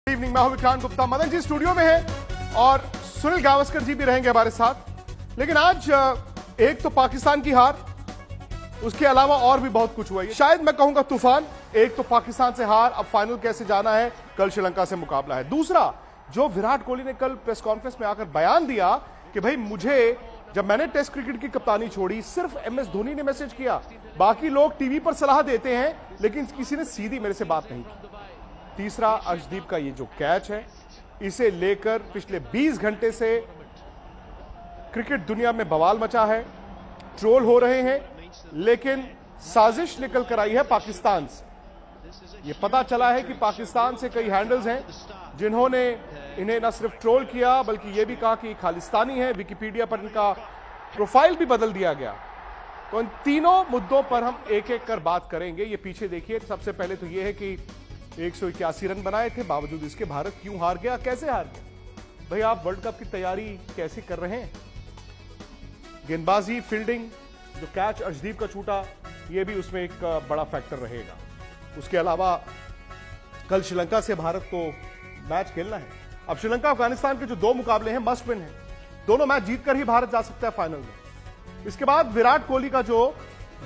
Evening, मैं हूं Vikrant Gupta. Madan ji studio में है और सुनील गावस्कर जी भी रहेंगे हमारे साथ। लेकिन आज एक तो पाकिस्तान की हार, उसके अलावा और भी बहुत कुछ हुआ है। शायद मैं कहूंगा तूफान। एक तो पाकिस्तान से हार, अब फाइनल कैसे जाना है, कल श्रीलंका से मुकाबला है। दूसरा, जो विराट कोहली ने कल प्रेस कॉन्फ्रेंस में आकर बयान दिया कि भाई मुझे जब मैंने टेस्ट क्रिकेट की कप्तानी छोड़ी, सिर्फ एमएस धोनी ने मैसेज किया, बाकी लोग टीवी पर सलाह देते हैं लेकिन किसी ने सीधी मेरे से बात नहीं की। तीसरा, अर्शदीप का ये जो कैच है, इसे लेकर पिछले 20 घंटे से क्रिकेट दुनिया में बवाल मचा है, ट्रोल हो रहे हैं, लेकिन साजिश निकल कर आई है पाकिस्तान से। यह पता चला है कि पाकिस्तान से कई हैंडल्स हैं जिन्होंने इन्हें न सिर्फ ट्रोल किया बल्कि यह भी कहा कि खालिस्तानी है। विकिपीडिया पर इनका प्रोफाइल भी बदल दिया गया। तो इन तीनों मुद्दों पर हम एक एक कर बात करेंगे। ये पीछे देखिए। सबसे पहले तो यह है कि 181 रन बनाए थे, बावजूद इसके भारत क्यों हार गया, कैसे हार गया? भाई आप वर्ल्ड कप की तैयारी कैसे कर रहे हैं? गेंदबाजी, फील्डिंग, जो कैच अर्शदीप का छूटा, यह भी उसमें एक बड़ा फैक्टर रहेगा। उसके अलावा कल श्रीलंका से भारत को मैच खेलना है। अब श्रीलंका अफगानिस्तान के जो दो मुकाबले हैं मस्ट विन है, दोनों मैच जीतकर ही भारत जा सकता है फाइनल में। इसके बाद विराट कोहली का जो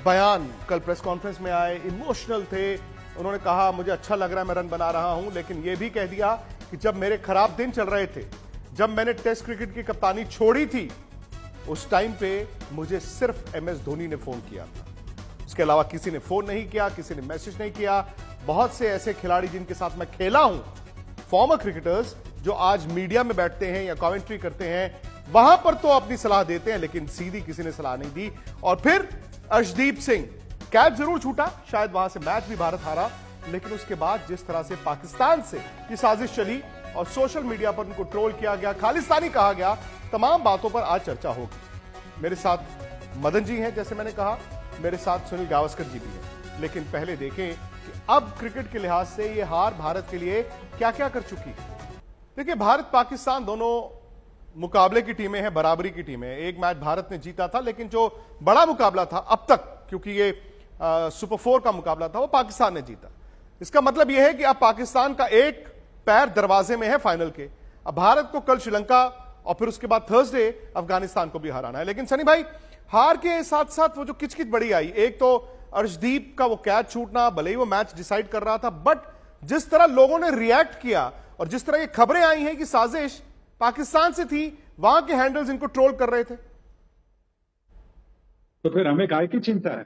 बयान कल प्रेस कॉन्फ्रेंस में आए, इमोशनल थे। उन्होंने कहा मुझे अच्छा लग रहा है, मैं रन बना रहा हूं, लेकिन यह भी कह दिया कि जब मेरे खराब दिन चल रहे थे, जब मैंने टेस्ट क्रिकेट की कप्तानी छोड़ी थी, उस टाइम पे मुझे सिर्फ एमएस धोनी ने फोन किया था। उसके अलावा किसी ने फोन नहीं किया, किसी ने मैसेज नहीं किया। बहुत से ऐसे खिलाड़ी जिनके साथ मैं खेला हूं, फॉर्मर क्रिकेटर्स, जो आज मीडिया में बैठते हैं या कमेंट्री करते हैं, वहां पर तो अपनी सलाह देते हैं, लेकिन सीधी किसी ने सलाह नहीं दी। और फिर अर्शदीप सिंह, कैच जरूर छूटा, शायद वहां से मैच भी भारत हारा, लेकिन उसके बाद जिस तरह से पाकिस्तान से ये साजिश चली और सोशल मीडिया पर उनको ट्रोल किया गया, खालिस्तानी कहा गया, तमाम बातों पर आज चर्चा होगी। मेरे साथ मदन जी हैं, जैसे मैंने कहा, मेरे साथ सुनील गावस्कर जी भी हैं। लेकिन पहले देखें कि अब क्रिकेट के लिहाज से ये हार भारत के लिए क्या क्या कर चुकी है। देखिए, भारत पाकिस्तान दोनों मुकाबले की टीमें हैं, बराबरी की टीमें हैं। एक मैच भारत ने जीता था, लेकिन जो बड़ा मुकाबला था अब तक, क्योंकि ये सुपर 4 का मुकाबला था, वो पाकिस्तान ने जीता। इसका मतलब यह है कि अब पाकिस्तान का एक पैर दरवाजे में है फाइनल के। अब भारत को कल श्रीलंका और फिर उसके बाद थर्सडे अफगानिस्तान को भी हराना है। लेकिन सनी भाई, हार के साथ साथ वो जो किचकिच बड़ी आई, एक तो अर्शदीप का वो कैच छूटना, भले ही वो मैच डिसाइड कर रहा था, बट जिस तरह लोगों ने रिएक्ट किया और जिस तरह ये खबरें आई हैं कि साजिश पाकिस्तान से थी, वहां के हैंडल्स इनको ट्रोल कर रहे थे। तो फिर हमें काय की चिंता है?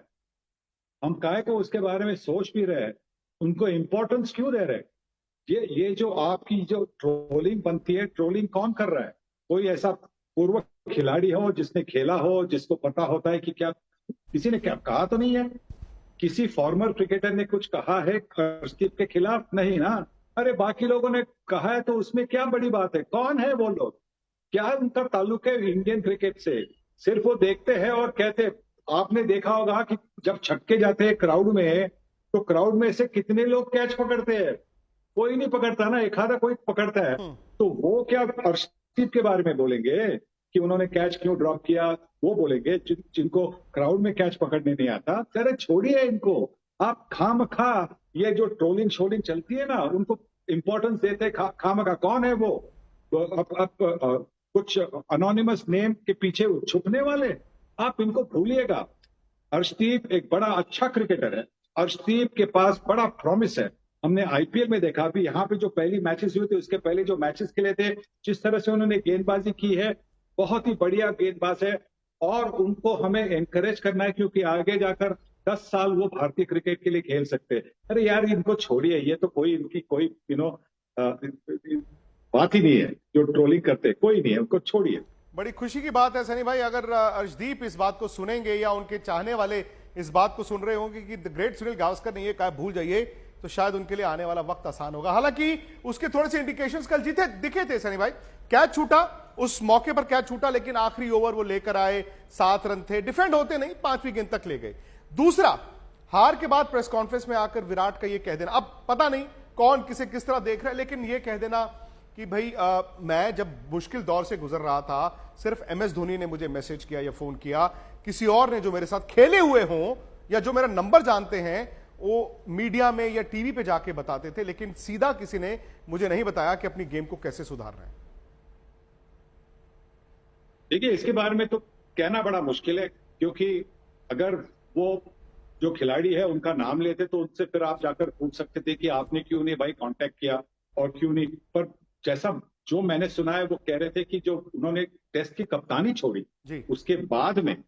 हम काय को उसके बारे में सोच भी रहे हैं, उनको इंपॉर्टेंस क्यों दे रहे? ये जो आपकी जो ट्रोलिंग बनती है, ट्रोलिंग कौन कर रहा है? कोई ऐसा पूर्व खिलाड़ी हो जिसने खेला हो, जिसको पता होता है कि क्या किसी ने क्या कहा तो नहीं है? किसी फॉर्मर क्रिकेटर ने कुछ कहा है अर्शदीप के खिलाफ? नहीं ना। अरे बाकी लोगों ने कहा है तो उसमें क्या बड़ी बात है? कौन है वो लोग? क्या उनका ताल्लुक है इंडियन क्रिकेट से? सिर्फ वो देखते हैं और कहते। आपने देखा होगा कि जब छक्के जाते हैं क्राउड में, तो क्राउड में से कितने लोग कैच पकड़ते हैं? कोई नहीं पकड़ता ना, एक आधा कोई पकड़ता है। तो वो क्या अर्शदीप के बारे में बोलेंगे कि उन्होंने कैच क्यों ड्रॉप किया? वो बोलेंगे जिनको क्राउड में कैच पकड़ने नहीं आता। अरे छोड़िए इनको, आप खामखा ये जो ट्रोलिंग शोलिंग चलती है ना, उनको इंपॉर्टेंस देते खामखा। कौन है वो? कुछ अनोनिमस नेम के पीछे छुपने वाले, आप इनको भूलिएगा। अर्शदीप एक बड़ा अच्छा क्रिकेटर है, अर्शदीप के पास बड़ा प्रॉमिस है। हमने आईपीएल में देखा, अभी यहाँ पे जो पहली मैचेस हुए थे, उसके पहले जो मैचेस खेले थे, जिस तरह से उन्होंने गेंदबाजी की है, बहुत ही बढ़िया गेंदबाज है। और उनको हमें एनकरेज करना है, क्योंकि आगे जाकर 10 साल वो भारतीय क्रिकेट के लिए खेल सकते हैं। अरे यार इनको छोड़िए, ये तो कोई इनकी कोई बात ही नहीं है। जो ट्रोलिंग करते कोई नहीं है, उनको छोड़िए। बड़ी खुशी की बात है सनी भाई, अगर अर्शदीप इस बात को सुनेंगे या उनके चाहने वाले इस बात को सुन रहे होंगे कि द ग्रेट सुनील गावस्कर ने ये कहा भूल जाइए, तो शायद उनके लिए आने वाला वक्त आसान होगा। हालांकि उसके थोड़े से इंडिकेशंस कल दिखे थे सनी भाई। कैच छूटा, उस मौके पर कैच छूटा, लेकिन आखिरी ओवर वो लेकर आए, 7 रन थे, डिफेंड होते नहीं, 5वीं गेंद तक ले गए। दूसरा, हार के बाद प्रेस कॉन्फ्रेंस में आकर विराट का ये कह देना, अब पता नहीं कौन किसे किस तरह देख रहा है, लेकिन ये कह देना कि भाई मैं जब मुश्किल दौर से गुजर रहा था, सिर्फ एमएस धोनी ने मुझे मैसेज किया या फोन किया, किसी और ने जो मेरे साथ खेले हुए हों या जो मेरा नंबर जानते हैं, वो मीडिया में या टीवी पे जाके बताते थे, लेकिन सीधा किसी ने मुझे नहीं बताया कि अपनी गेम को कैसे सुधार रहे हैं। देखिए, इसके बारे में तो कहना बड़ा मुश्किल है, क्योंकि अगर वो जो खिलाड़ी है उनका नाम लेते तो उनसे फिर आप जाकर पूछ सकते थे कि आपने क्यों नहीं भाई कांटेक्ट किया और क्यों नहीं। पर जैसा जो मैंने सुना है वो कह रहे थे कि जो उन्होंने टेस्ट की कप्तानी छोड़ी जी। उसके बाद में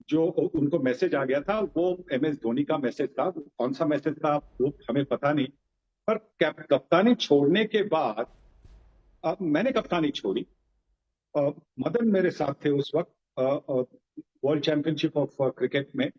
जो उनको मैसेज आ गया था वो MS धोनी का मैसेज था। कौन सा मैसेज था वो हमें पता नहीं, पर कप्तानी छोड़ने के बाद मैंने कप्तानी छोड़ी। मदन मेरे साथ थे उस वक्त वर्ल्ड चैंपियनशिप ऑफ क्रिकेट में।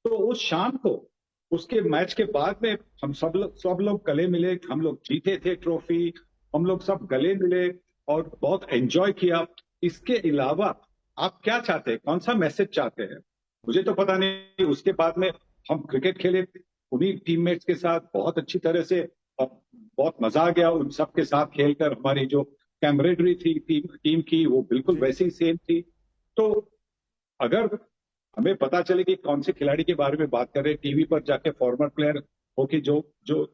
तो उस शाम को उसके मैच के बाद में हम सब लोग गले मिले, हम लोग जीते थे ट्रॉफी, हम लोग सब गले मिले और बहुत एंजॉय किया। इसके अलावा आप क्या चाहते हैं, कौन सा मैसेज चाहते हैं, मुझे तो पता नहीं। उसके बाद में हम क्रिकेट खेले उन्हीं टीममेट्स के साथ बहुत अच्छी तरह से, बहुत मजा आ गया उन सब के साथ खेलकर। हमारी जो कैमरेडरी थी टीम की वो बिल्कुल वैसी ही सेम थी। तो अगर हमें पता चले कि कौन से खिलाड़ी के बारे में बात कर रहे हैं, टीवी पर जाके फॉर्मर प्लेयर हो कि जो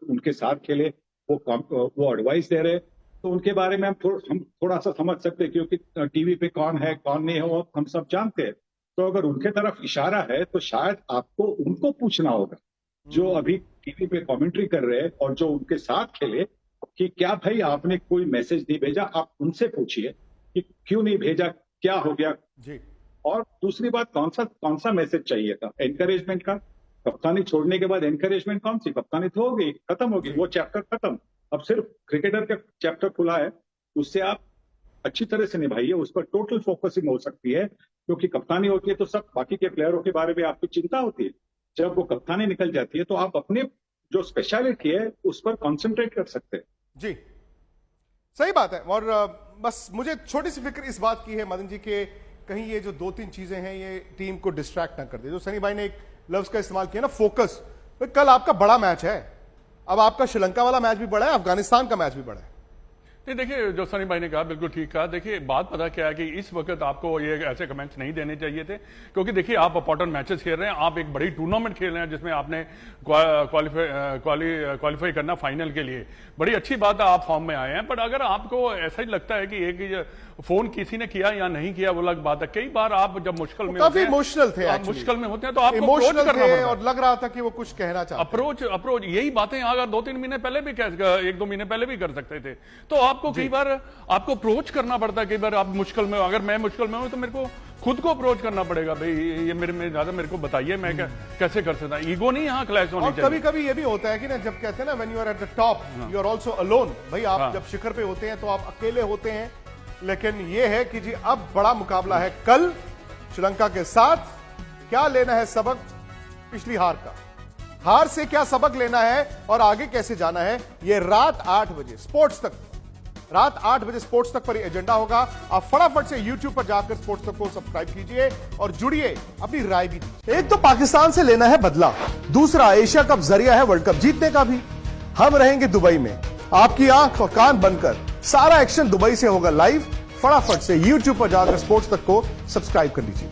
उनके साथ खेले वो एडवाइस दे रहे, तो उनके बारे में हम थोड़ा सा समझ सकते हैं, क्योंकि टीवी पे कौन है कौन नहीं है वो हम सब जानते हैं। तो अगर उनके तरफ इशारा है तो शायद आपको उनको पूछना होगा, जो अभी टीवी पे कमेंट्री कर रहे हैं और जो उनके साथ खेले, कि क्या भाई आपने कोई मैसेज नहीं भेजा। आप उनसे पूछिए कि क्यों नहीं भेजा, क्या हो गया जी। और दूसरी बात, कौन सा मैसेज चाहिए था, एनकरेजमेंट का। कप्तानी छोड़ने के बाद एनकरेजमेंट कौन सी, कप्तानी तो हो गई, खत्म हो गई, वो चैप्टर खत्म। अब सिर्फ क्रिकेटर का चैप्टर खुला है, उससे आप अच्छी तरह से निभाइए, उस पर टोटल फोकसिंग हो सकती है। क्योंकि कप्तानी होती है तो सब बाकी के प्लेयरों के बारे में आपको चिंता होती है। जब वो कप्तानी निकल जाती है तो आप अपने जो स्पेशलिटी है उस पर कॉन्सेंट्रेट कर सकते हैं। जी, सही बात है। और बस मुझे छोटी सी फिक्र इस बात की है मदन जी के कहीं ये जो 2-3 चीजें हैं ये टीम को डिस्ट्रैक्ट ना कर दे। जो सनी भाई ने एक लफ्ज का इस्तेमाल किया ना, फोकस। कल आपका बड़ा मैच है, अब आपका श्रीलंका वाला मैच भी बड़ा है, अफगानिस्तान का मैच भी बड़ा है। नहीं, देखिए जो सनी भाई ने कहा बिल्कुल ठीक कहा। देखिए बात पता क्या है कि इस वक्त आपको ये ऐसे कमेंट्स नहीं देने चाहिए थे, क्योंकि देखिए आप इंपॉर्टेंट मैचेस खेल रहे हैं, आप एक बड़ी टूर्नामेंट खेल रहे हैं जिसमें आपने क्वालिफाई करना फाइनल के लिए। बड़ी अच्छी बात है आप फॉर्म में आए हैं, बट अगर आपको ऐसा ही लगता है कि एक फोन किसी ने किया या नहीं किया वो अलग बात है। कई बार आप जब मुश्किल में काफी इमोशनल थे, मुश्किल में होते हैं तो आपको इमोशनल अप्रोच करना पड़ता है और लग रहा था कि वो कुछ कहना चाहते हैं। अप्रोच यही बातें अगर 2-3 महीने पहले भी 1-2 महीने पहले भी कर सकते थे। तो आपको कई बार आपको अप्रोच करना पड़ता है। कई बार आप मुश्किल में, अगर मैं मुश्किल में हूं तो मेरे को खुद को अप्रोच करना पड़ेगा, भाई ये मेरे में ज्यादा मेरे को बताइए मैं कैसे कर सकता। ईगो नहीं यहाँ क्लैश होनी चाहिए। कभी कभी ये भी होता है कि ना, जब कहते हैं ना when you are at the top you are also alone. भाई आप जब शिखर पे होते हैं तो आप अकेले होते हैं, लेकिन ये है कि जी अब बड़ा मुकाबला है कल श्रीलंका के साथ। क्या लेना है सबक पिछली हार का, हार से क्या सबक लेना है और आगे कैसे जाना है, ये रात 8 बजे स्पोर्ट्स तक, रात 8 बजे स्पोर्ट्स तक पर एजेंडा होगा। आप फटाफट से YouTube पर जाकर स्पोर्ट्स तक को सब्सक्राइब कीजिए और जुड़िए, अपनी राय भी दीजिए। एक तो पाकिस्तान से लेना है बदला, दूसरा एशिया कप जरिया है वर्ल्ड कप जीतने का भी। हम रहेंगे दुबई में, आपकी आंख और कान बनकर सारा एक्शन दुबई से होगा लाइव। फटाफट से YouTube पर जाकर स्पोर्ट्स तक को सब्सक्राइब कर लीजिए।